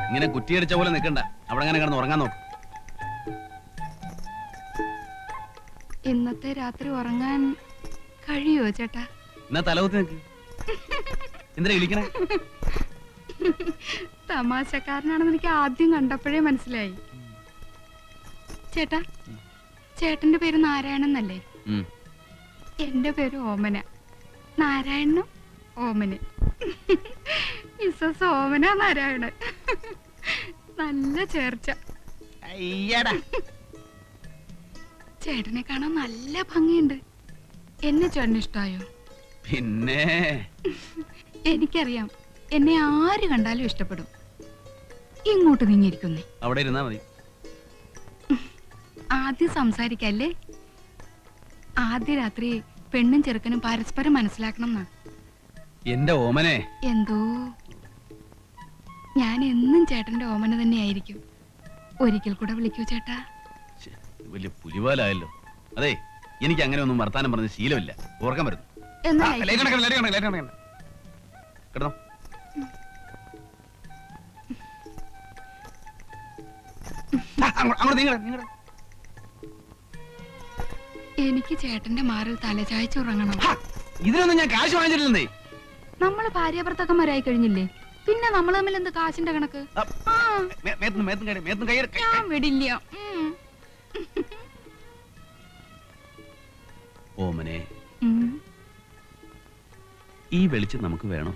ഇങ്ങനെ കുറ്റിയടിച്ച പോലെ നിൽക്കണ്ട. അവിടെ അങ്ങനെ കിടന്ന് ഉറങ്ങാൻ നോക്ക്. ഇന്നത്തെ രാത്രി ഉറങ്ങാൻ കഴിയുമോ ചേട്ടാ? എന്നാ തലകുത്തി നിൽക്ക്. എന്തിനാ വിളിക്കണേ? തമാശക്കാരനാണെന്ന് എനിക്ക് ആദ്യം കണ്ടപ്പോഴേ മനസ്സിലായി. ചേട്ടാ, ചേട്ടന്റെ പേര് നാരായണൻ എന്നല്ലേ? എന്റെ പേര് ഓമന. നാരായണനും ഓമന്. മിസ്സസ് ഓമന നാരായണൻ. നല്ല ചേർച്ച. ചേട്ടനെ കാണാൻ നല്ല ഭംഗിയുണ്ട്. എന്നെ ചേട്ടന് ഇഷ്ടായോ? പിന്നെ എനിക്കറിയാം, എന്നെ ആര് കണ്ടാലും ഇഷ്ടപ്പെടും. ഇങ്ങോട്ട് നീങ്ങിയിരിക്കുന്നേ. അവിടെ ഇരുന്നാ മതി. ആദ്യം സംസാരിക്കല്ലേ? ആദ്യ രാത്രി പെണ്ണും ചെറുക്കനും പരസ്പരം മനസ്സിലാക്കണം എന്നാ. എന്റെ ഓമനെ. എന്തോ, ഞാൻ എന്നും ചേട്ടന്റെ ഓമന തന്നെയായിരിക്കും. ഒരിക്കൽ കൂടെ വിളിക്കൂ ചേട്ടാ. വലിയ പുലിവാലായല്ലോ. അതെ, എനിക്ക് അങ്ങനെ ഒന്നും വർത്താനം പറഞ്ഞ ശീലമില്ല. ഓർക്കാൻ വരുന്നു. കിടന്നോ. എനിക്ക് ചേട്ടന്റെ മാറിൽ തലചായ്ച്ചുറങ്ങണം. ഇതിനൊന്നും ഞാൻ കാശ് വാങ്ങിച്ചിട്ടില്ലേ? നമ്മള് ഭാര്യാഭർത്താക്കന്മാരായി കഴിഞ്ഞില്ലേ, പിന്നെ നമ്മൾ തമ്മിൽ എന്ത് കാശിന്റെ കണക്ക്? ഞാൻ വിടില്ല. ഓമനെ, ഈ വെളിച്ചം നമുക്ക് വേണോ?